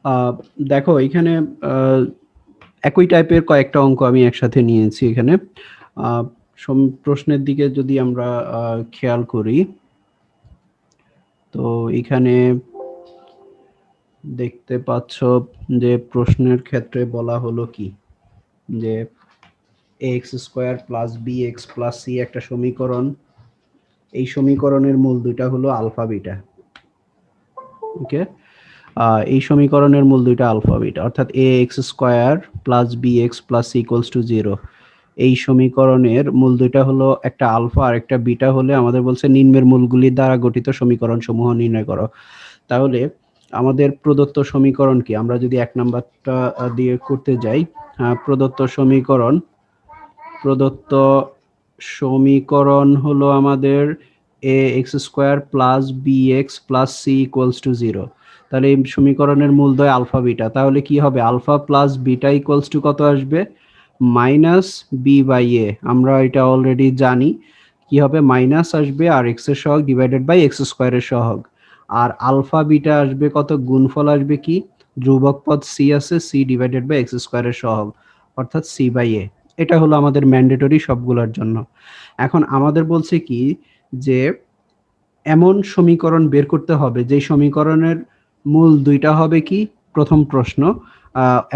আহ, দেখো এখানে একই টাইপের কয়েকটা অঙ্ক আমি একসাথে নিয়েছি এখানে। আহ, প্রশ্নের দিকে যদি আমরা খেয়াল করি, তো এখানে দেখতে পাচ্ছ যে প্রশ্নের ক্ষেত্রে বলা হলো কি, যে x square plus b x plus c একটা সমীকরণ। এই সমীকরণের মূল দুইটা হলো আলফা বিটা। ওকে, এই সমীকরণের মূল দুইটা আলফা বিটা, অর্থাৎ a x square plus b x plus c equals to zero. এই সমীকরণের মূল দুইটা হলো একটা আলফা আর একটা বিটা হলে আমাদের বলছে নিম্নের মূলগুলির দ্বারা গঠিত সমীকরণ সমূহ নির্ণয় করো। তাহলে আমাদের প্রদত্ত সমীকরণ কি, আমরা যদি এক নাম্বারটা দিয়ে করতে যাই, প্রদত্ত সমীকরণ হলো আমাদের a x square plus b x plus c equals to zero. তাহলে এই সমীকরণের মূলদ্বয় আলফা বিটা, তাহলে কি হবে, alpha plus beta equals to কত আসবে, মাইনাস বি বাই এ। আমরা এটা অলরেডি জানি কি হবে, মাইনাস আসবে আর এক্স এর সহগ ডিভাইডেড বাই এক্স স্কোয়ারের সহগ। আর আলফা বিটা আসবে কত, গুণফল আসবে কি, ধ্রুবক পদ সি আছে, সি ডিভাইডেড বাই এক্স স্কোয়ারের সহগ, অর্থাৎ সি বাই এ। এটা হলো আমাদের ম্যান্ডেটরি সবগুলোর জন্য। এখন আমাদের বলছে কি, যে এমন সমীকরণ বের করতে হবে যে সমীকরণের মূল দুইটা হবে কি, প্রথম প্রশ্ন,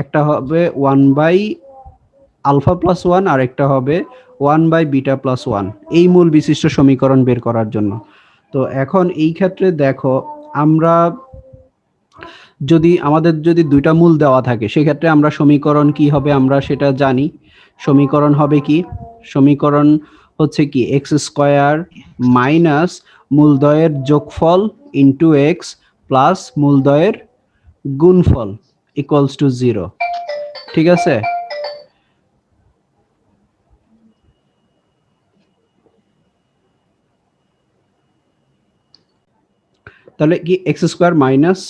একটা হবে one by alpha plus one আর একটা হবে one by beta plus one, এই মূল বিশিষ্ট সমীকরণ বের করার জন্য। তো এখন এই ক্ষেত্রে দেখো, আমরা যদি দুইটা মূল দেওয়া থাকে সেক্ষেত্রে আমরা সমীকরণ কি হবে আমরা সেটা জানি। সমীকরণ হবে কি, সমীকরণ হচ্ছে কি এক্স স্কোয়ার মাইনাস মূলদ্বয়ের যোগফল ইন্টু এক্স প্লাস মূলদ্বয়ের গুণফল ইকুয়ালস টু জিরো। ঠিক আছে, তাহলে কি এক্স স্কোয়ার মাইনাস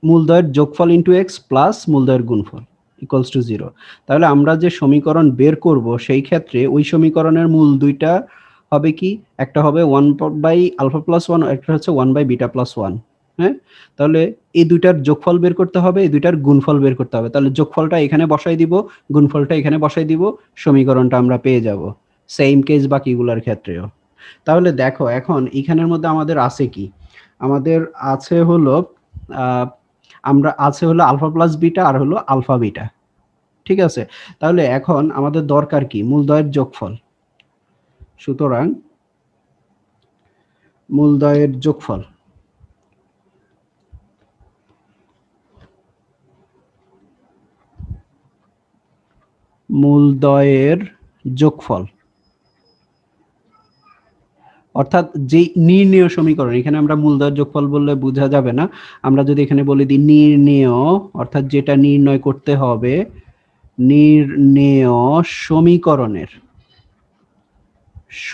মূলদ্বয়ের যোগফল ইন্টু এক্স প্লাস মূলদ্বয়ের গুণফল ইকুয়ালস টু জিরো। তাহলে আমরা যে সমীকরণ বের করব সেই ক্ষেত্রে ওই সমীকরণের মূল দুইটা হবে কি, একটা হবে one by alpha plus one, একটা হচ্ছে one by beta plus one. হ্যাঁ, তাহলে এই দুইটার যোগফল বের করতে হবে, এই দুইটার গুণফল বের করতে হবে। তাহলে যোগফলটা এখানে বসাই দিব, গুণফলটা এখানে বসাই দিব, সমীকরণটা আমরা পেয়ে যাব। সেম কেস বাকিগুলোর ক্ষেত্রেও। তাহলে দেখো এখন এখানের মধ্যে আমাদের আছে কি, আমাদের আছে হলো আহ, আমরা আছে হলো আলফা প্লাস বিটা আর হলো আলফা বিটা। ঠিক আছে, তাহলে এখন আমাদের দরকার কি, মূলদ্বয়ের যোগফল। সুতরাং মূলদ্বয়ের যোগফল, মূলদ্বয়ের যোগফল অর্থাৎ যেই নির্ণেয় সমীকরণ, এখানে আমরা মূলদ্বয়ের যোগফল বললে বোঝা যাবে না, আমরা যদি এখানে বলে দিই নির্ণেয়, অর্থাৎ যেটা নির্ণয় করতে হবে, নির্ণেয়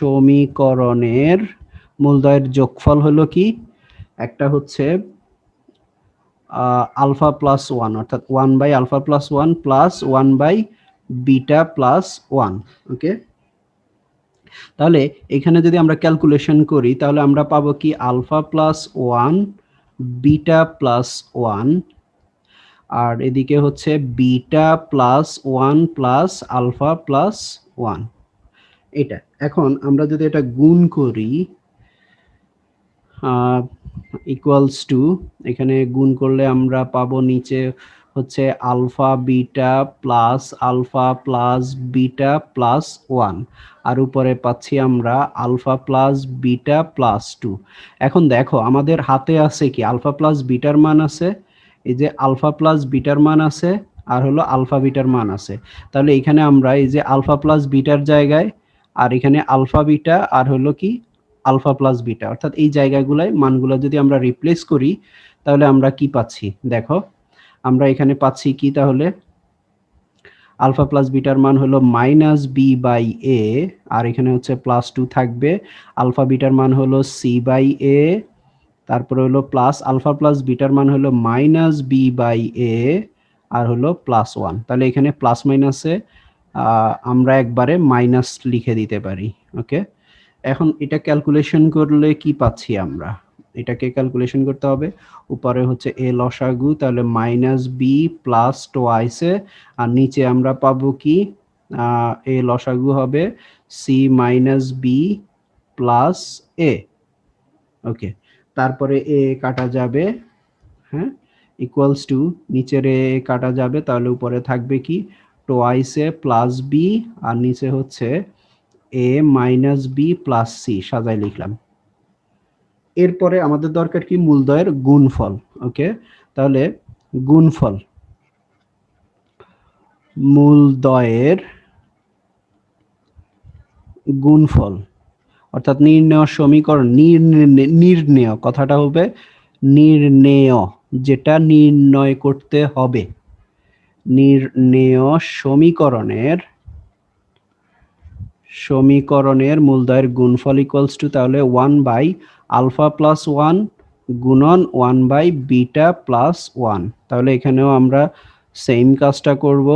সমীকরণের মূলদ্বয়ের যোগফল হলো কি, একটা হচ্ছে আলফা প্লাস ওয়ান, অর্থাৎ one by alpha plus one plus one by beta plus one. Okay, তাহলে এখানে যদি আমরা ক্যালকুলেশন করি তাহলে আমরা পাবো কি, alpha plus one beta plus one, আর এদিকে হচ্ছে beta plus one plus alpha plus one. এটা এখন আমরা যদি এটা গুণ করি, ইকুয়ালস টু, এখানে গুণ করলে আমরা পাবো নিচে হচ্ছে alpha plus beta plus one, আর উপরে পাচ্ছি আমরা alpha plus beta plus two. এখন দেখো আমাদের হাতে আছে কি, আলফা প্লাস বিটার মান আছে, এই যে আলফা প্লাস বিটার মান আছে, আর হলো আলফা বিটার মান আছে। তাহলে এখানে আমরা এই যে আলফা প্লাস বিটার জায়গায়, আর এখানে আলফা বিটা আর হলো কি আলফা প্লাস বিটা, অর্থাৎ এই জায়গাগুলোয় মানগুলো যদি আমরা রিপ্লেস করি তাহলে আমরা কি পাচ্ছি, দেখো আমরা এখানে পাচ্ছি কি, তাহলে আলফা প্লাস বিটার মান হলো মাইনাস বি বাই এ, আর এখানে হচ্ছে প্লাস টু থাকবে, আলফা বিটার মান হলো সি বাই এ, তারপরে হলো প্লাস আলফা প্লাস বিটার মান হলো মাইনাস বি বাই এ, আর হলো প্লাস ওয়ান। তাহলে এখানে প্লাস মাইনাসে আমরা একবারে মাইনাস লিখে দিতে পারি। ওকে, এখন এটা ক্যালকুলেশন করলে কি পাচ্ছি আমরা, এটাকে ক্যালকুলেশন করতে হবে। উপরে হচ্ছে a লসাগু, তাহলে মাইনাস বি প্লাস টোয়াইস এ, আর নিচে আমরা পাবো কি a লসাগু হবে সি মাইনাস বি প্লাস এ। ওকে, তারপরে এ কাটা যাবে, হ্যাঁ, ইকুয়ালস টু নিচের এ কাটা যাবে, তাহলে উপরে থাকবে কি টোয়াইস এ প্লাস বি, আর নিচে হচ্ছে এ মাইনাস বি প্লাস সি সাজায় লিখলাম। এরপরে আমাদের দরকার কি মূলদ্বয়ের গুণফল। ওকে, তাহলে গুণফল, মূলদ্বয়ের গুণফল অর্থাৎ নির্ণয় সমীকরণ, নির্ণেয় কথাটা হবে নির্ণেয়, যেটা নির্ণয় করতে হবে। নির্ণেয় সমীকরণের মূলদ্বয়ের গুণফল ইকুয়ালস টু, তাহলে 1 বাই আলফা প্লাস 1 গুণন 1 বাই বিটা প্লাস 1। তাহলে এখানেও আমরা সেম কাজটা করব।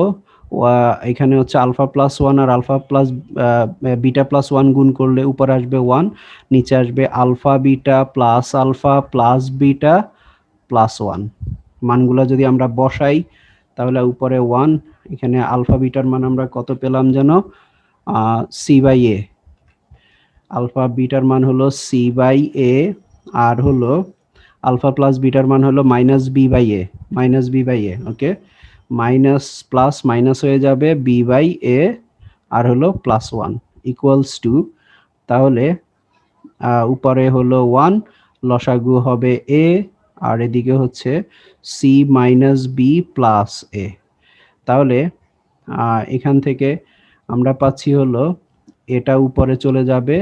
এখানে হচ্ছে আলফা প্লাস 1 আর আলফা প্লাস বিটা প্লাস 1 গুণ করলে উপরে আসবে 1, নিচে আসবে alpha beta plus beta plus 1। মানগুলো যদি আমরা বসাই তাহলে উপরে 1, এখানে আলফা বিটার মান আমরা কত পেলাম যেন সি বাই এ, আলফা বিটার মান হলো সি বাই এ, আর হলো আলফা প্লাস বিটার মান হলো minus b by a. Okay, minus plus minus হয়ে যাবে বি বাই এ, আর হলো প্লাস 1 ইকুয়ালস টু, তাহলে উপরে হলো 1, লসাগু হবে এ, আর এদিকে হচ্ছে সি মাইনাস বি প্লাস এ। তাহলে এখান থেকে আমরা পাচ্ছি হলো এটা উপরে চলে যাবে,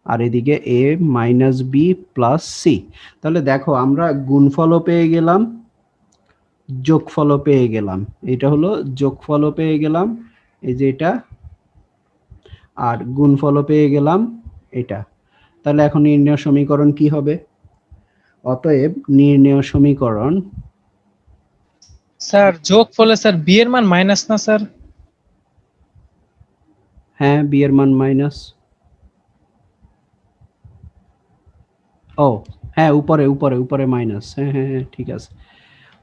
আর এদিকে এ মাইনাস বি প্লাস সি। তাহলে দেখো আমরা গুণফলও পেয়ে গেলাম, যোগফলও পেয়ে গেলাম। এটা হলো যোগফলও পেয়ে গেলাম, এই যে এটা, আর গুণফলও পেয়ে গেলাম এটা। তাহলে এখন নির্ণয় সমীকরণ কি হবে? অতএব নির্ণয় সমীকরণ, স্যার যোগফলে স্যার বি এর মান মাইনাস না স্যার? হ্যাঁ বি এর মান মাইনাস। ও হ্যাঁ, উপরে উপরে উপরে মাইনাস, হ্যাঁ হ্যাঁ হ্যাঁ ঠিক আছে,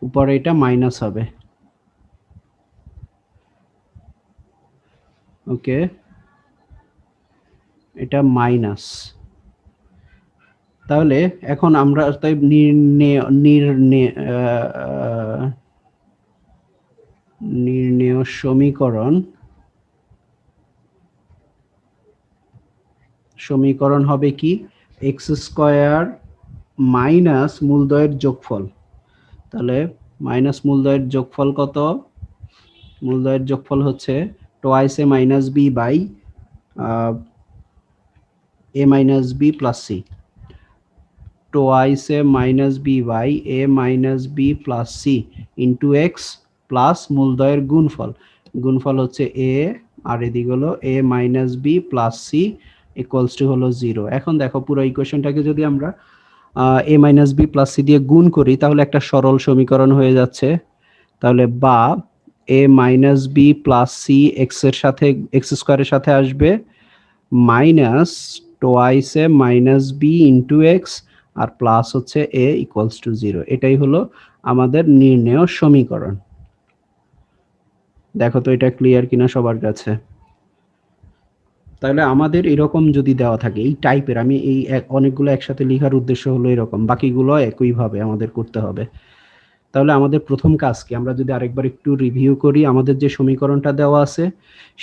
উপরে এটা মাইনাস হবে। ওকে, এটা মাইনাস। তাহলে এখন আমরা তাই নির্ণেয় সমীকরণ হবে কি এক্স স্কোয়ার মাইনাস মূলদ্বয়ের যোগফল। তাহলে মাইনাস মূলদ্বয়ের যোগফল কত? মূলদ্বয়ের যোগফল হচ্ছে twice a minus b by a minus b plus c, twice a minus b by a minus b plus c into x plus মূলদ্বয়ের গুণফল। গুণফল হচ্ছে এ, আর এদিকে হলো a minus b plus c equals to হলো 0। এখন দেখো পুরো ইকুয়েশনটাকে যদি আমরা a minus b plus c দিয়ে গুণ করি তাহলে একটা সরল সমীকরণ হয়ে যাচ্ছে। তাহলে বা a minus b plus c x এর সাথে এক্স স্কোয়ারের সাথে আসবে minus twice a minus b into x, আর প্লাস হচ্ছে এ ইকুয়ালস টু 0। এটাই হলো আমাদের নির্ণেয় সমীকরণ। দেখো তো এটা ক্লিয়ার কিনা সবার কাছে? তাহলে আমাদের এরকম যদি দেওয়া থাকে এই টাইপের, আমি এই অনেকগুলো একসাথে লেখার উদ্দেশ্য হলো এরকম, বাকিগুলো একইভাবে আমাদের করতে হবে। তাহলে আমাদের প্রথম কাজ কি, আমরা যদি আরেকবার একটু রিভিউ করি, আমাদের যে সমীকরণটা দেওয়া আছে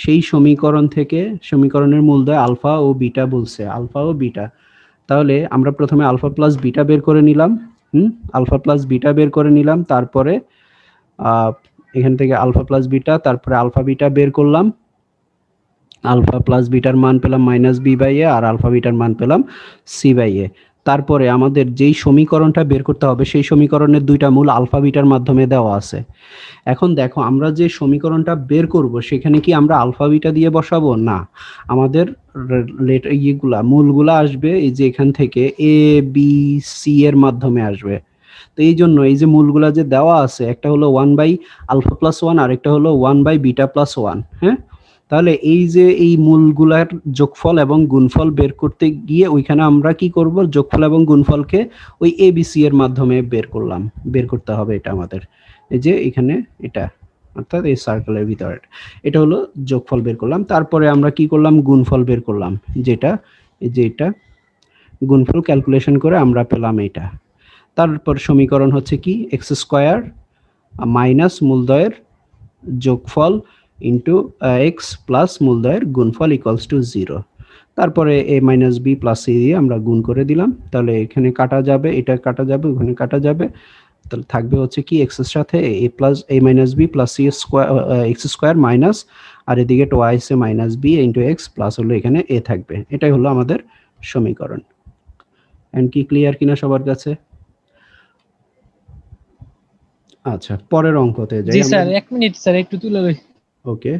সেই সমীকরণ থেকে সমীকরণের মূলদ্বয় আলফা ও বিটা বলছে, আলফা ও বিটা। তাহলে আমরা প্রথমে আলফা প্লাস বিটা বের করে নিলাম, আলফা প্লাস বিটা বের করে নিলাম, তারপরে এখান থেকে আলফা প্লাস বিটা, তারপরে আলফা বিটা বের করলাম, আলফা প্লাস বিটার মান পেলাম মাইনাস বি বাই এ, আর আলফা বিটার মান পেলাম সি বাই এ। তারপরে আমাদের যেই সমীকরণটা বের করতে হবে সেই সমীকরণের দুইটা মূল আলফা বিটার মাধ্যমে দেওয়া আছে। এখন দেখো আমরা যে সমীকরণটা বের করব সেখানে কি আমরা আলফা বিটা দিয়ে বসাবো? না, আমাদের মূলগুলা আসবে এই যে এখান থেকে এ বি সি এর মাধ্যমে আসবে। তো এই জন্য এই যে মূলগুলা যে দেওয়া আছে, একটা হলো 1 বাই আলফা প্লাস 1 আর একটা হলো 1 বাই বিটা প্লাস 1। হ্যাঁ, তাহলে এই যে এই মূলগুলার যোগফল এবং গুণফল বের করতে গিয়ে ওইখানে আমরা কি করব, যোগফল এবং গুণফলকে ওই এবিসি এর মাধ্যমে বের করতে হবে। এটা আমাদের এই যে এখানে এটা অর্থাৎ এই সার্কেলের ভিতরে এটা হলো যোগফল বের করলাম। তারপরে আমরা কি করলাম, গুণফল বের করলাম, যেটা এই যে এটা গুণফল ক্যালকুলেশন করে আমরা পেলাম এটা। তারপর সমীকরণ হচ্ছে কি, এক্স স্কোয়ার মাইনাস মূলদয়ের যোগফল ইন্টু এক্স প্লাস মূলদয়ের গুণফল ইকুয়ালস টু 0। তারপরে এ মাইনাস বি প্লাস সি দিয়ে আমরা গুণ করে দিলাম। তাহলে এখানে কাটা যাবে, এটা কাটা যাবে, ওখানে কাটা যাবে। তাহলে থাকবে হচ্ছে কি, এক্স এর সাথে a plus a minus b plus c square x square minus, আর এদিকে twice a minus b into x plus হলো এখানে এ থাকবে। এটাই হলো আমাদের সমীকরণ। এন্ড কি ক্লিয়ার কিনা সবার কাছে? আচ্ছা, পরের অঙ্কতে যাই জি আমরা। স্যার, 1 মিনিট স্যার, একটু তুলে লই। ওকে,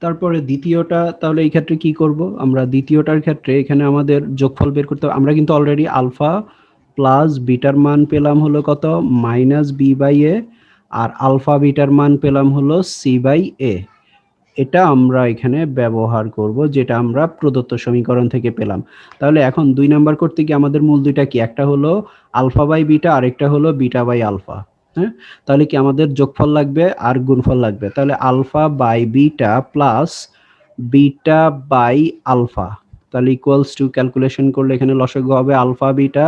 তারপরে দ্বিতীয়টা, তাহলে এই ক্ষেত্রে কি করব আমরা, দ্বিতীয়টার ক্ষেত্রে এখানে আমাদের যোগফল বের করতে হবে। আমরা কিন্তু অলরেডি আলফা প্লাস বিটার মান পেলাম হলো কত, মাইনাস বি বাই এ, আর আলফা বিটার মান পেলাম হলো সি বাই এ। এটা আমরা এখানে ব্যবহার করব, যেটা আমরা প্রদত্ত সমীকরণ থেকে পেলাম। তাহলে এখন 2 নাম্বার করতে গিয়ে আমাদের মূল দুইটা কি, একটা হলো আলফা বাই বিটা, আরেকটা হলো বিটা বাই আলফা। হ্যাঁ, তাহলে কি আমাদের যোগফল লাগবে আর গুণফল লাগবে। তাহলে alpha by beta plus beta by alpha, তাহলে ইকুয়ালস টু ক্যালকুলেশন করলে এখানে লসাগু হবে আলফা বিটা,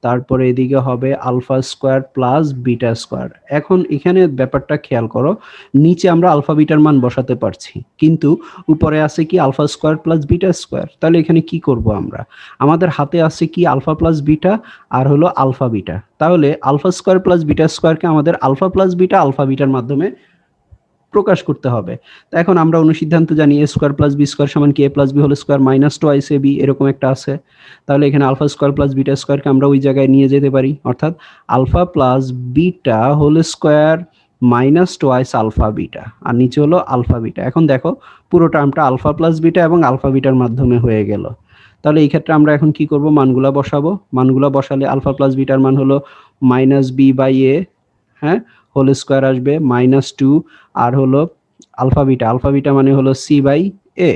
তারপরে এদিকে হবে alpha square plus beta square. এখন এখানে ব্যাপারটা খেয়াল করো, নিচে আমরা আলফা বিটার মান বসাতে পারছি, কিন্তু উপরে আছে কি alpha square plus beta square. তাহলে এখানে কি করব আমরা, আমাদের হাতে আছে কি আলফা প্লাস বিটা আর হলো আলফা বিটা। তাহলে আলফা স্কোয়ার প্লাস বিটা স্কোয়ারকে আমাদের আলফা প্লাস বিটা আলফা বিটার মাধ্যমে প্রকাশ করতে হবে। তো এখন আমরা অনুসিদ্ধান্ত জানি a square plus b square সমান কি a plus b whole square minus twice a b, এরকম একটা আছে। তাহলে এখানে আলফা স্কোয়ার প্লাস বিটা স্কোয়ারকে আমরা ওই জায়গায় নিয়ে যেতে পারি, অর্থাৎ alpha plus beta whole square minus twice alpha beta, আর নিচে হলো আলফা বিটা। এখন দেখো পুরো টার্মটা আলফা প্লাস বিটা এবং আলফা বিটার মাধ্যমে হয়ে গেল। তাহলে এই ক্ষেত্রে আমরা এখন কি করব, মানগুলা বসাবো। মানগুলা বসালে আলফা প্লাস বিটার মান হলো মাইনাস বি বাই এ, হ্যাঁ, হোল স্কোয়ার আসবে মাইনাস 2, আর হলো আলফা বিটা মানে হলো সি বাই এ,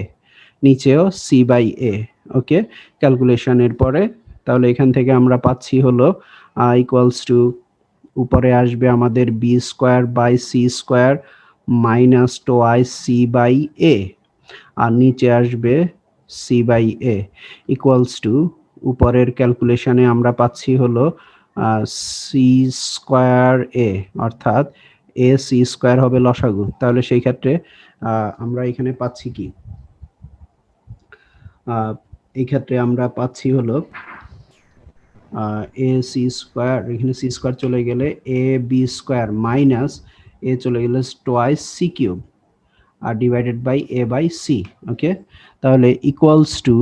নিচেও সি বাই এ। ওকে, ক্যালকুলেশনের পরে তাহলে এখান থেকে আমরা পাচ্ছি হলো ইকুয়ালস টু, উপরে আসবে আমাদের b square by c square minus twice c by a, আর নিচে আসবে c by a equals to, উপরের ক্যালকুলেশনে আমরা পাচ্ছি হলো সি স্কোয়ার এ, অর্থাৎ এ সি স্কোয়ার হবে লসাগু। তাহলে সেই ক্ষেত্রে আমরা এখানে পাচ্ছি কি, এই ক্ষেত্রে আমরা পাচ্ছি হলো এ সি স্কোয়ার, এখানে সি স্কোয়ার চলে গেলে a b square minus a চলে গেলে টোয়াইস সি কিউব আর divided by a by c. Okay, তাহলে ইকুয়ালস টু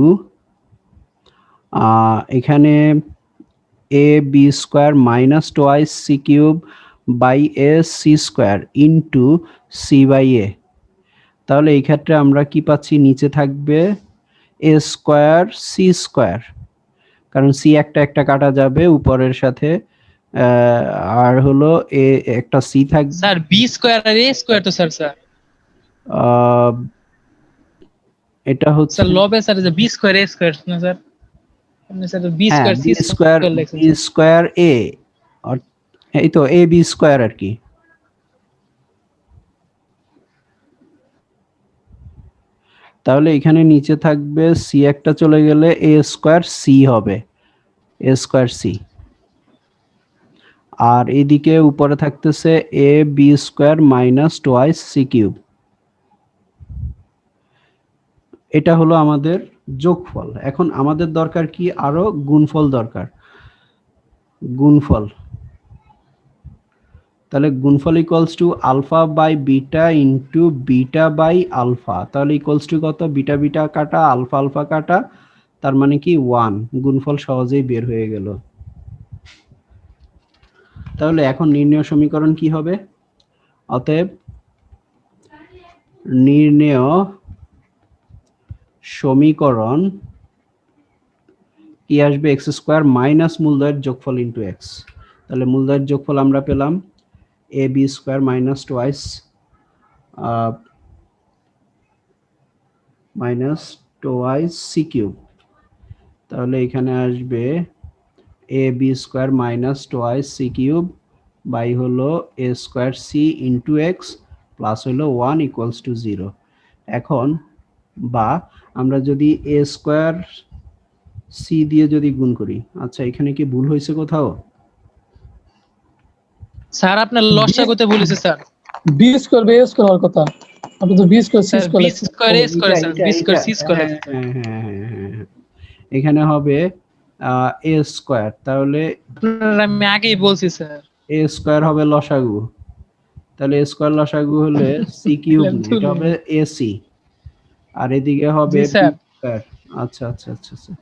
এখানে a b square minus twice c cube by a c square into c by a. তাহলে এই ক্ষেত্রে আমরা কি পাচ্ছি, নিচে থাকবে এ স্কোয়ার সি স্কোয়ার, কারণ সি একটা একটা কাটা যাবে উপরের সাথে, আর হলো এ একটা সি থাকবে। স্যার বি স্কয়ার আর এ স্কয়ার তো স্যার এটা হচ্ছে স্যার লবে স্যার যে বি স্কয়ার এ স্কয়ার না স্যার, আপনি স্যার বি হ্যাঁ, square c b square square লিখছেন বি স্যার। স্কোয়ার এ, এই তো এ বি স্কোয়ার আর কি। তাহলে এখানে নিচে থাকবে সি একটা চলে গেলে এ স্কোয়ার সি হবে, এ স্কোয়ার সি, আর এদিকে উপরে থাকতেছে a b square minus twice c cube. এটা হলো আমাদের যোগফল। এখন আমাদের দরকার কি, আরো গুণফল দরকার, গুণফল। তাহলে গুণফল equals to alpha by beta into beta by alpha. তাহলে ইকুয়ালস টু কত, বিটা বিটা কাটা আলফা আলফা কাটা, তার মানে কি 1। গুণফল সহজেই বের হয়ে গেল। তাহলে এখন নির্ণয় সমীকরণ কি হবে, অতএব নির্ণয় সমীকরণ কি আসবে, এক্স স্কোয়ার মাইনাস মূলদয়ের যোগফল ইন্টু এক্স। তাহলে মূলদ্বয়ের যোগফল আমরা পেলাম a b square minus twice c cube. তাহলে এখানে আসবে a b square minus twice c cube by হলো a square c into x plus হলো 1 ইকুয়ালস টু 0। এখন বা আমরা যদি এ স্কোয়ার সি দিয়ে যদি গুণ করি, আচ্ছা এখানে কি ভুল হয়েছে কোথাও? স্যার আপনার লসাগুতে বলেছে sir. B square b square হওয়ার কথা, আপনি তো b square c sir square b লিখছেন। Square a square sir, b square c square. হ্যাঁ, এখানে হবে এ স্কোয়ার, তাহলে আমি আগেই বলছি স্যার। এ স্কোয়ার হবে লসাগু, তাহলে এ স্কোয়ার লসাগু হলে সি কিউব না, এটা হবে এসি, আর এদিকে হবে জি বি স্যার। স্কোয়ার। আচ্ছা আচ্ছা আচ্ছা আচ্ছা,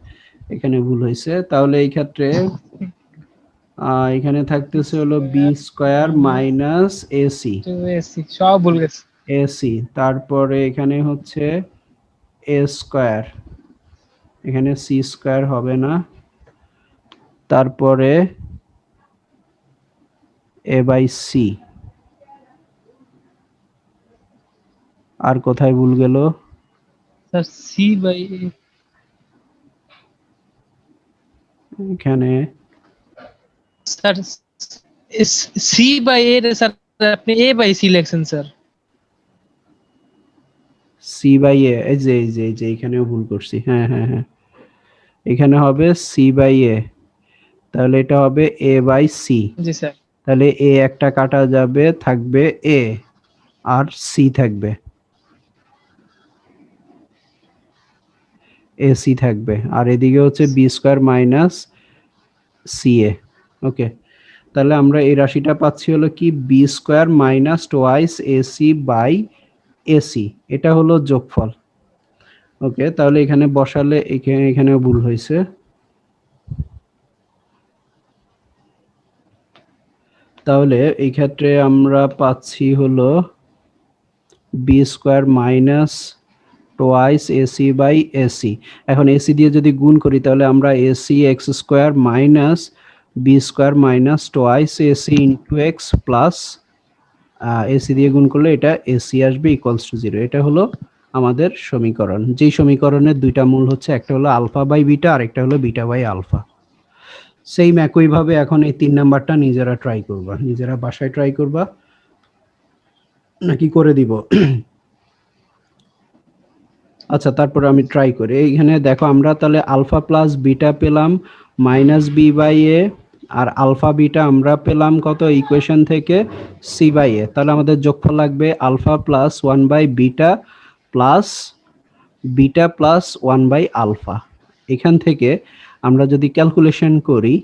এখানে ভুল হয়েছে। তাহলে এই ক্ষেত্রে এখানে থাকতেছে হলো বি স্কোয়ার মাইনাস এসি, সব ভুল গেছে। এসি, তারপরে এখানে হচ্ছে এ স্কোয়ার, এখানে সি স্কোয়ার হবে না, তারপরে এ বাই সি। আর কোথায় ভুল গেল? স্যার সি বাই এখানে sir c by a sir, আপনি এ বাই সি লিখছেন স্যার। সি বাই এ, এই যে এখানেও ভুল করছি। হ্যাঁ হ্যাঁ হ্যাঁ, এখানে হবে সি বাই এ, তাহলে এটা হবে এ বাই সি। G sir. তাহলে এ একটা কাটা যাবে, থাকবে এ, আর সি থাকবে, এসি থাকবে, আর এদিকে হচ্ছে b square minus c a. Okay, তাহলে আমরা এই রাশিটা পাচ্ছি হলো কি b square minus twice ac by AC, এটা হলো যোগফল। ওকে, তাহলে এখানে বসালে এখানেও ভুল হয়েছে। তাহলে এই ক্ষেত্রে আমরা পাচ্ছি হলো b square minus twice ac by ac. এখন এসি দিয়ে যদি গুণ করি তাহলে আমরা ac x square minus b square minus twice ac into x plus ac দিয়ে গুণ করলে এটা এসি আসবে ইকুয়ালস টু 0। এটা হলো আমাদের সমীকরণ। যেই সমীকরণের দুইটা মূল হচ্ছে, একটা হলো আলফা বাই বিটা আর একটা হলো বিটা বাই আলফা। সেম একইভাবে এখন এই 3 নাম্বারটা নিজেরা ট্রাই করবা, নিজেরা বাসায় ট্রাই করবা নাকি করে দিব? আচ্ছা, তারপরে আমি ট্রাই করি। এইখানে দেখো আমরা তাহলে আলফা প্লাস বিটা পেলাম মাইনাস বি বাই এ, আর আলফা বিটা আমরা পেলাম কত ইকুয়েশন থেকে সি বাই এ। তাহলে আমাদের যোগফল লাগবে alpha plus 1 by beta plus beta plus 1 by alpha. এখান থেকে আমরা যদি ক্যালকুলেশন করি,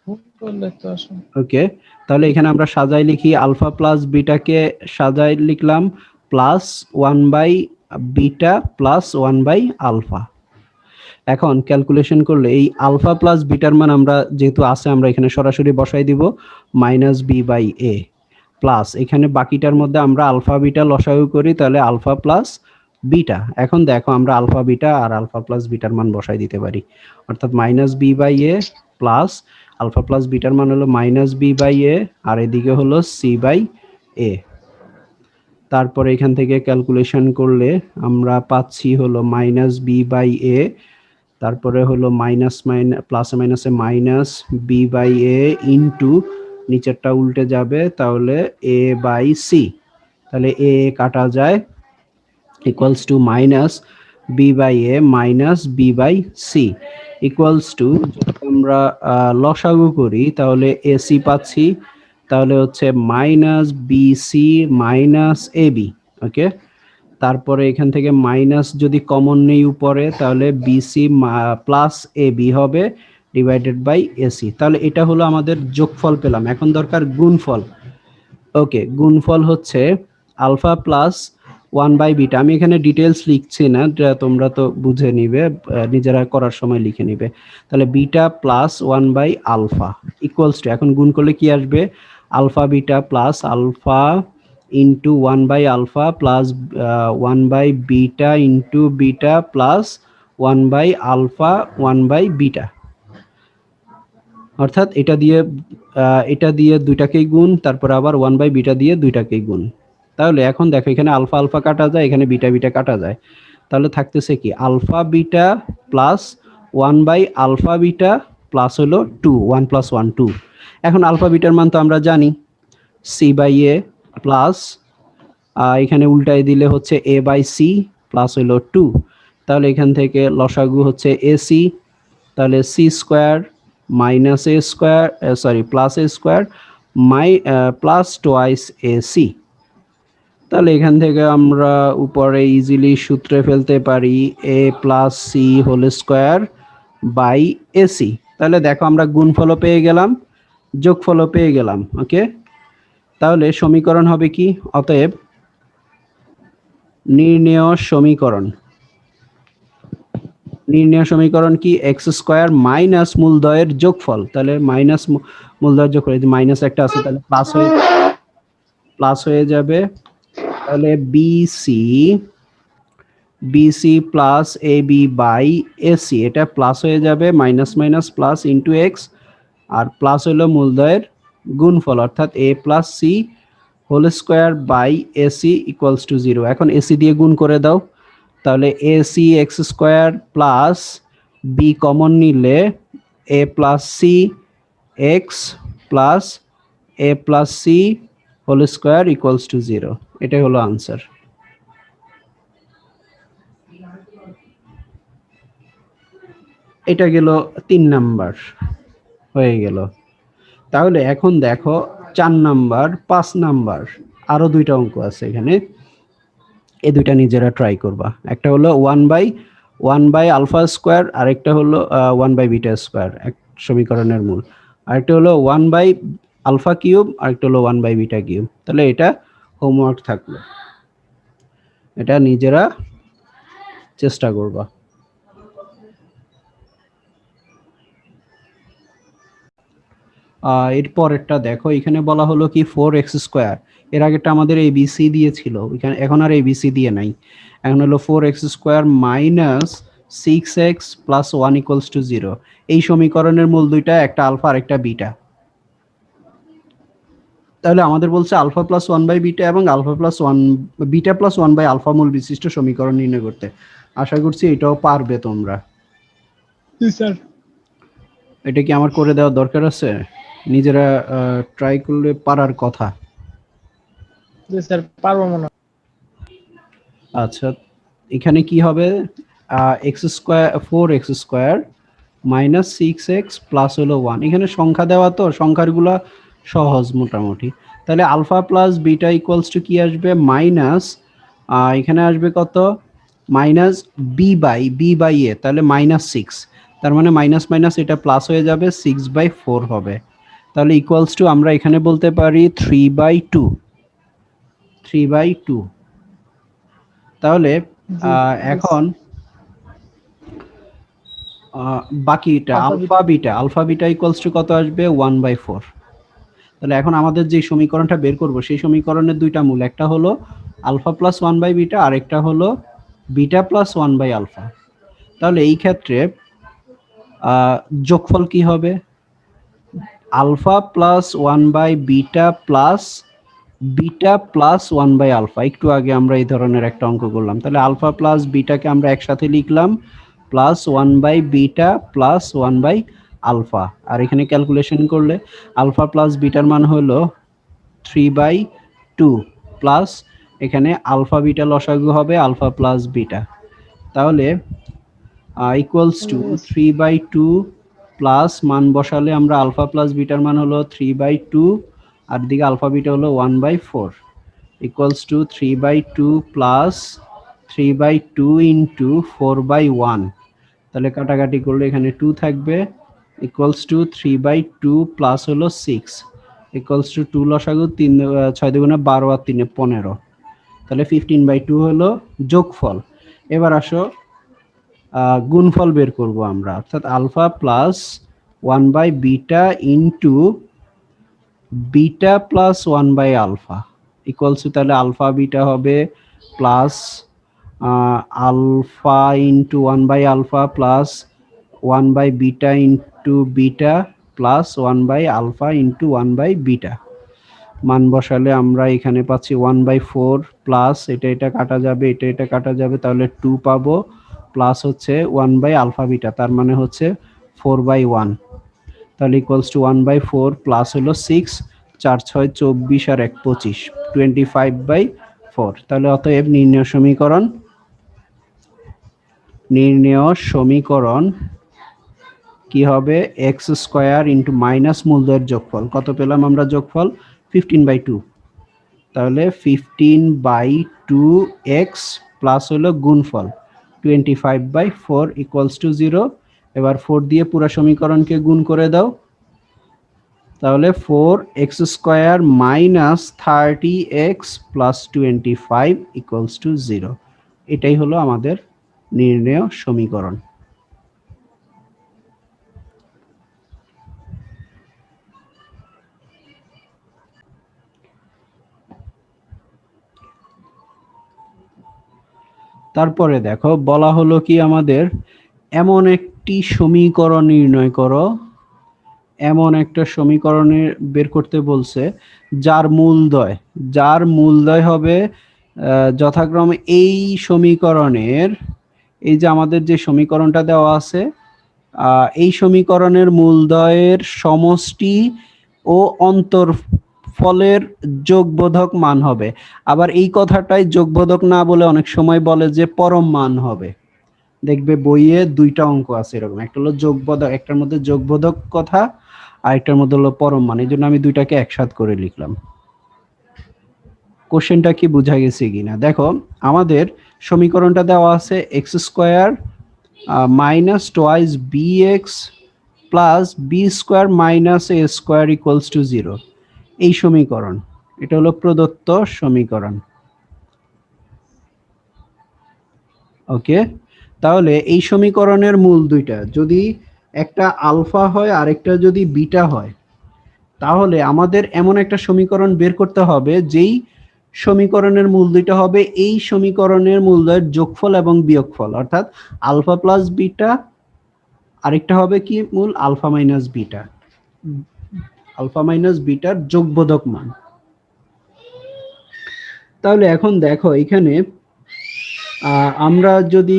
ভুল করলে তো আসলে ওকে, তাহলে এখানে আমরা সাজাই লিখি আলফা প্লাস বিটাকে সাজাই লিখলাম plus 1 by beta plus 1 by alpha. এখন ক্যালকুলেশন করলে এই আলফা প্লাস বিটার মান আমরা যেহেতু আছে আমরা এখানে সরাসরি বসাই দিব minus b by a plus এখানে বাকিটার মধ্যে আমরা আলফা বিটা লসাগু করি, তাহলে আলফা প্লাস বিটা। এখন দেখো আমরা আলফা বিটা আর আলফা প্লাস বিটার মান বসাই দিতে পারি, অর্থাৎ minus b by a plus alpha plus বিটার মান হলো মাইনাস বি বাই এ, আর এদিকে হলো সি বাই এ। তারপরে এখান থেকে ক্যালকুলেশন করলে আমরা পাচ্ছি হলো মাইনাস বি বাই এ, তারপরে হলো মাইনাস প্লাস মাইনাসে minus b by a into নিচেরটা উল্টে যাবে, তাহলে এ বাই সি, তাহলে এ কাটা যায় equals to minus b by a minus b by c equals to, আমরা লসাগু করি তাহলে এসি পাচ্ছি, তাহলে হচ্ছে minus bc minus ab. Okay, তারপরে এখান থেকে মাইনাস যদি কমন নেই উপরে তাহলে বিসি প্লাস এবি হবে ডিভাইডেড বাই এসি। তাহলে এটা হলো আমাদের যোগফল পেলাম। এখন দরকার গুণফল। ওকে, গুণফল হচ্ছে আলফা প্লাস 1 বাই বিটা। আমি এখানে ডিটেলস লিখছি না, তোমরা তো বুঝে নিবে, নিজেরা করার সময় লিখে নিবে। তাহলে beta plus 1 by alpha equals to, এখন গুণ করলে কি আসবে alpha beta plus alpha into 1 by alpha plus 1 by beta into beta plus 1 by alpha 1 by beta. অর্থাৎ এটা দিয়ে দুইটাকেই গুণ, তারপর আবার 1/β দিয়ে দুইটাকেই গুণ। তাহলে এখন দেখো এখানে আলফা আলফা কাটা যায়, এখানে বিটা বিটা কাটা যায়। তাহলে থাকতেছে কি আলফা বিটা প্লাস 1/α-β প্লাস হলো 2, 1 + 1 2। এখন আলফা বিটার মান তো আমরা জানি c/a প্লাস এখানে উল্টায় দিলে হচ্ছে a/c প্লাস হলো 2। তাহলে এখান থেকে লসাগু হচ্ছে ac, তাহলে c square minus a square plus a square plus twice ac। তাহলে এখান থেকে আমরা উপরে ইজিলি সূত্রে ফেলতে পারি a plus c whole square by ac. তাহলে দেখো আমরা গুণফলও পেয়ে গেলাম, যোগফলও পেয়ে গেলাম। ওকে, তাহলে সমীকরণ হবে কি? অতএব নির্ণেয় সমীকরণ কি? এক্স স্কয়ার মাইনাস মূলদ্বয়ের যোগফল। তাহলে মাইনাস মূলদ্বয়ের যোগফল, এই যে মাইনাস একটা আছে তাহলে প্লাস হয়ে যাবে। তাহলে BC plus a b by AC, এটা প্লাস হয়ে যাবে, minus minus plus into x, আর প্লাস হলো মূলদ্বয়ের গুণফল অর্থাৎ a plus c whole square by a c equals to 0। এখন এসি দিয়ে গুণ করে দাও, তাহলে a c x square plus b common নিলে a plus c x plus a plus c whole square equals to 0। এটাই হলো আনসার। এটা গেল 3 নাম্বার হয়ে গেল। তাহলে এখন দেখো 4 নাম্বার 5 নাম্বার আরো দুইটা অঙ্ক আছে এখানে, এই দুইটা নিজেরা ট্রাই করবা। একটা হলো 1/α², আরেকটা হলো 1/β², এক সমীকরণের মূল। আরেকটা হলো 1/α³, আরেকটা হলো 1/β³। তাহলে এটা হোমওয়ার্ক থাকলো, এটা নিজেরা চেষ্টা করবা। এরপরেরটা দেখো, এখানে বলা হলো কি 4x²। এর আগেরটা আমাদের এবিসি দিয়েছিল, এখানে এখন আর এবিসি দিয়ে নাই। এখন হলো 4x² minus 6x plus 1 equals to 0। এই সমীকরণের মূল দুইটা, একটা আলফা আর একটা বিটা। তাহলে আমাদের বলছে আলফা প্লাস 1/β এবং বিটা প্লাস 1/α মূল বিশিষ্ট সমীকরণ নির্ণয় করতে। আশা করছি এটাও পারবে তোমরা। স্যার এটা কি আমার করে দেওয়ার দরকার আছে? নিজেরা ট্রাই করলে পারার কথা। স্যার পারবো মনে হয়। আচ্ছা, এখানে কি হবে? x² মাইনাস 6x প্লাস হলো 1। এখানে সংখ্যা দেওয়া, তো সংখ্যাগুলো সহজ মোটামুটি। তাহলে alpha plus beta equals to কি আসবে? মাইনাস এখানে আসবে কত? মাইনাস বি বাই এ, তাহলে -6। তার মানে মাইনাস মাইনাস এটা প্লাস হয়ে যাবে, 6/4 হবে। তাহলে ইকুয়ালস টু আমরা এখানে বলতে পারি 3/2। তাহলে এখন বাকিটা আলফা বিটা ইকুয়ালস টু কত আসবে? 1/4। তাহলে এখন আমাদের যে সমীকরণটা বের করব সেই সমীকরণের দুইটা মূল, একটা হলো আলফা প্লাস 1/β, আর একটা হলো বিটা প্লাস 1/α। তাহলে এই ক্ষেত্রে যোগফল কি হবে? Alpha plus 1/β plus beta plus 1/α। একটু আগে আমরা এই ধরনের একটা অঙ্ক করলাম। তাহলে আলফা প্লাস বিটাকে আমরা একসাথে লিখলাম প্লাস 1/β প্লাস 1/α। আর এখানে ক্যালকুলেশন করলে আলফা প্লাস বিটার মান হলো 3/2 প্লাস এখানে আলফা বিটা লসাগু হবে আলফা প্লাস বিটা। তাহলে ইকুয়ালস টু 3/2 প্লাস মান বসালে আমরা আলফা প্লাস বিটার মান হলো 3/2, আর দিকে আলফা বিটা হলো 1/4 ইকুয়ালস টু 3/2 প্লাস 3/2 ইন্টু 4/1। তাহলে কাটাকাটি করলে এখানে 2 থাকবে, ইকুয়ালস টু 3/2 প্লাস হলো 6 ইকুয়ালস টু 2 লসাগু 6 দুগুণে 12 আর 3 15। তাহলে 15/2 হলো যোগফল। এবার আসো গুণফল বের করব আমরা, অর্থাৎ alpha plus 1/β into beta plus 1/α equals to, তাহলে আলফা বিটা হবে plus alpha into 1/α plus 1/β into beta plus 1/α into 1/β। মান বসালে আমরা এখানে পাচ্ছি 1/4 প্লাস এটা কাটা যাবে, এটা কাটা যাবে, তাহলে 2 পাবো, প্লাস হচ্ছে 1/α-β, তার মানে হচ্ছে 4/1, তাহলে ইকুয়ালস টু 1/4 প্লাস হলো 6, 4 6 24 আর 1 25, 25/4। তাহলে অতএব নির্ণেয় সমীকরণ কি হবে, এক্স স্কোয়ার ইন্টু মাইনাস মূলদয়ের যোগফল, কত পেলাম আমরা যোগফল 15/2, তাহলে 15/2x প্লাস হলো গুণফল 25/4 ইকুয়ালস টু 0। এবার 4 দিয়ে পুরো সমীকরণকে গুণ করে দাও, তাহলে 4x² minus 30x plus 25 equals to 0। এটাই হলো আমাদের নির্ণেয় সমীকরণ। তারপরে দেখো বলা হলো কি আমাদের এমন একটি সমীকরণ নির্ণয় করো, এমন একটা সমীকরণের বের করতে বলছে যার মূলদয় হবে যথাক্রমে এই সমীকরণের, এই যে আমাদের যে সমীকরণটা দেওয়া আছে এই সমীকরণের মূলদয়ের সমষ্টি ও অন্তরফলের যোগবোধক মান হবে। আবার এই কথাটাই যোগবোধক না বলে অনেক সময় বলে যে পরম মান হবে। দেখবে বইয়ে দুইটা অঙ্ক আছে এরকম, একটা হলো যোগবোধক, একটার মধ্যে যোগবোধক কথা আর একটার মধ্যে হলো পরম মান, এই জন্য আমি দুইটাকে একসাথ করে লিখলাম। কোশ্চেনটা কি বোঝা গেছে কিনা দেখো, আমাদের সমীকরণটা দেওয়া আছে x² minus twice bx plus b² minus a² equals to 0। এই সমীকরণ, এটা হলো প্রদত্ত সমীকরণ। ওকে, তাহলে এই সমীকরণের মূল দুইটা, যদি একটা আলফা হয় আর একটা যদি বিটা হয়, তাহলে আমাদের এমন একটা সমীকরণ বের করতে হবে যেই সমীকরণের মূল দুইটা হবে এই সমীকরণের মূলদ্বয়ের যোগফল এবং বিয়োগফল, অর্থাৎ আলফা প্লাস বিটা, আরেকটা হবে কি মূল আলফা মাইনাস বিটার যোগবোধক মান। তাহলে এখন দেখো এখানে আমরা যদি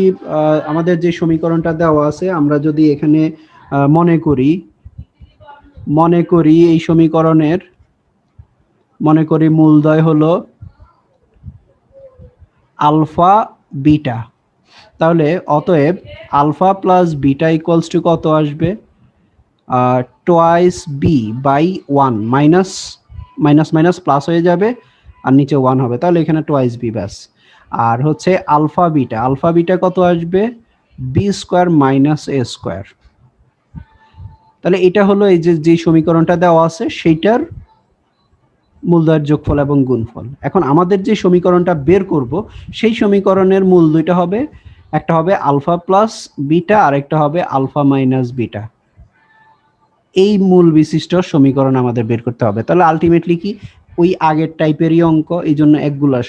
আমাদের যে সমীকরণটা দেওয়া আছে, আমরা যদি এখানে মনে করি এই সমীকরণের মূলদ্বয় হলো আলফা বিটা, তাহলে অতএব alpha plus beta equals to কত আসবে, twice b by 1, minus minus plus হয়ে যাবে আর নিচে 1 হবে, তাহলে এখানে টোয়াইস বি ব্যাস। আর হচ্ছে আলফা বিটা কত আসবে, b² মাইনাস a²। তাহলে এটা হলো এই যে সমীকরণটা দেওয়া আছে সেইটার মূলদ্বয়ের যোগফল এবং গুণফল। এখন আমাদের যে সমীকরণটা বের করব সেই সমীকরণের মূল দুইটা হবে, একটা হবে আলফা প্লাস বিটা আর একটা হবে আলফা মাইনাস বিটা। এই মূল বিশিষ্ট সমীকরণ আমাদের বের করতে হবে। তাহলে আলটিমেটলি কি ওই আগের টাইপেরই অঙ্ক, এই জন্য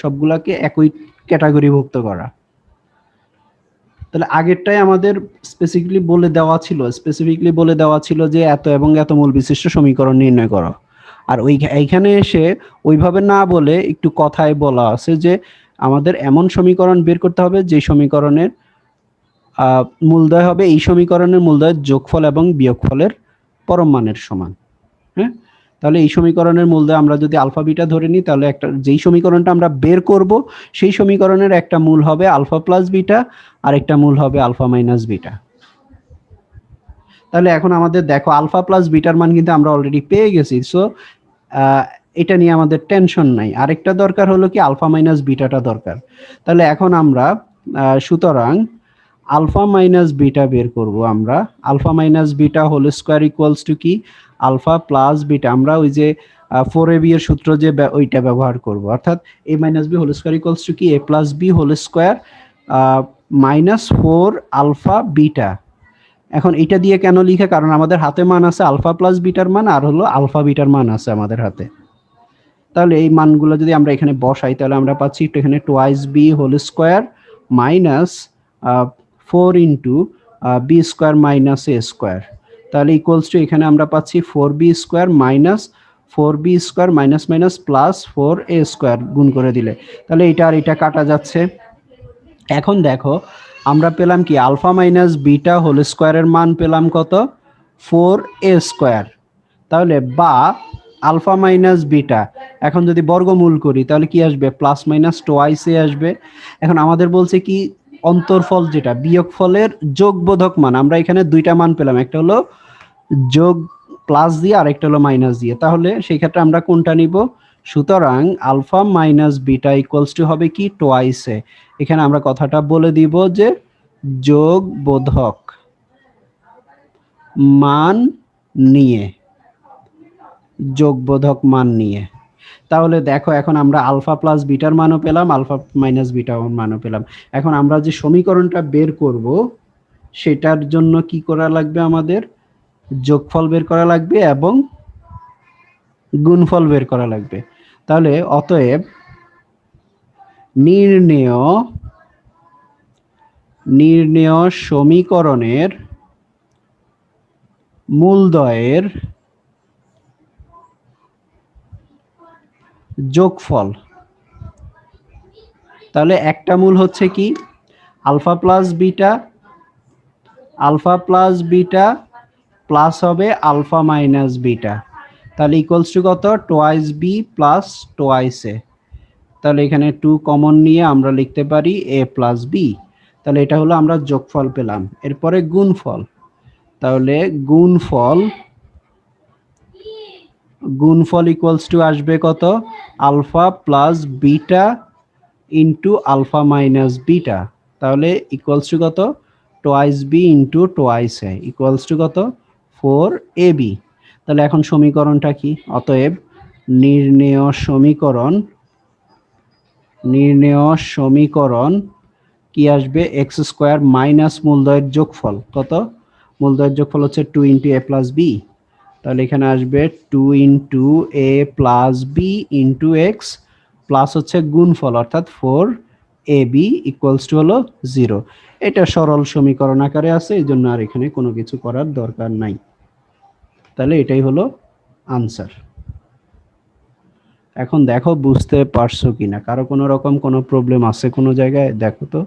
সবগুলাকে একই ক্যাটাগরিভুক্ত করা। তাহলে আগেরটাই আমাদের স্পেসিফিকলি বলে দেওয়া ছিল যে এত এবং এত মূল বিশিষ্ট সমীকরণ নির্ণয় করো, আর এইখানে এসে ওইভাবে না বলে একটু কথায় বলা আছে যে আমাদের এমন সমীকরণ বের করতে হবে যে সমীকরণের মূলদ্বয় হবে এই সমীকরণের মূলদ্বয়ের যোগফল এবং বিয়োগফলের পরম মানের সমান। হ্যাঁ, তাহলে এই সমীকরণের মূলদ্বয় আমরা যদি আলফা বিটা ধরে নিই, তাহলে যেই সমীকরণটা আমরা বের করব সেই সমীকরণের একটা মূল হবে আলফা প্লাস বিটা আর একটা মূল হবে আলফা মাইনাস বিটা। তাহলে এখন আমাদের দেখো আলফা প্লাস বিটার মান কিন্তু আমরা অলরেডি পেয়ে গেছি, সো এটা নিয়ে আমাদের টেনশন নাই। আরেকটা দরকার হলো কি আলফা মাইনাস বিটাটা দরকার। তাহলে এখন আমরা সুতরাং আলফা মাইনাস বিটা বের করব। আমরা alpha minus beta whole square equals to কি আলফা প্লাস বিটা, আমরা ওই যে 4ab এর সূত্র যে ওইটা ব্যবহার করব, অর্থাৎ a minus b whole square equals to কি a plus b whole square minus 4 alpha beta. এখন এটা দিয়ে কেন লিখে, কারণ আমাদের হাতে মান আছে আলফা প্লাস বিটার মান আর হলো আলফা বিটার মান আছে আমাদের হাতে। তাহলে এই মানগুলো যদি আমরা এখানে বসাই তাহলে আমরা পাচ্ছি এখানে twice b whole square minus 4 into b square minus a square. তাহলে ইকুয়ালস টু এখানে আমরা পাচ্ছি 4b² minus 4b² minus minus plus 4a² গুণ করে দিলে, তাহলে এটা আর এটা কাটা যাচ্ছে। এখন দেখো আমরা পেলাম কি আলফা মাইনাস বিটা হোল স্কোয়ারের মান পেলাম কত, 4a²। তাহলে বা আলফা মাইনাস বিটা, এখন যদি বর্গমূল করি তাহলে কি আসবে, প্লাস মাইনাস টোয়াইস এ আসবে। এখন আমাদের বলছে কি অন্তরফল যেটা বিয়োগফলের যোগবোধক মান, আমরা এখানে দুইটা মান পেলাম, একটা হলো যোগ প্লাস দিয়ে আর একটা হলো মাইনাস দিয়ে, তাহলে সেই ক্ষেত্রে আমরা কোনটা নিব, সুতরাং alpha minus beta equals to হবে কি টোয়াইস এ। এখানে আমরা কথাটা বলে দিব যে যোগবোধক মান নিয়ে, যোগবোধক মান নিয়ে। তাহলে দেখো এখন আমরা আলফা প্লাস বিটার মানও পেলাম, আলফা মাইনাস বিটার মানও পেলাম। এখন আমরা যে সমীকরণটা বের করব সেটার জন্য কি করা লাগবে, আমাদের যোগফল বের করা লাগবে এবং গুণফল বের করা লাগবে। তাহলে অতএব নির্ণেয় সমীকরণের মূলদ্বয়ের যোগফল, তাহলে একটা মূল হচ্ছে কি আলফা প্লাস বিটা প্লাস হবে আলফা মাইনাস বিটা, তাহলে ইকুয়ালস টু কত, টোয়াইস বি প্লাস টোয়াইস এ। তাহলে এখানে 2 কমন নিয়ে আমরা লিখতে পারি a প্লাস বি। তাহলে এটা হলো আমরা যোগফল পেলাম। এরপরে গুণফল, তাহলে গুণফল ইকুয়ালস টু আসবে কত, alpha plus beta into alpha minus beta, তাহলে ইকুয়ালস টু কত, twice b into twice a equals to কত, 4ab। তাহলে এখন সমীকরণটা কি, অতএব নির্ণেয় সমীকরণ কি আসবে, x² মাইনাস মূলদ্বয়ের যোগফল, কত, মূলদ্বয়ের যোগফল হচ্ছে 2 ইন্টু a প্লাস বি, তাহলে এখানে আসবে 2 into a plus b into x plus হচ্ছে গুণফল অর্থাৎ 4ab ইকুয়ালস টু হলো 0। এটা সরল সমীকরণ আকারে আছে, এই জন্য আর এখানে কোনো কিছু করার দরকার নাই। তাহলে এটাই হলো আনসার। এখন দেখো বুঝতে পারছো কিনা, কারো কোনো রকম কোনো প্রবলেম আছে কোনো জায়গায়, দেখো তো।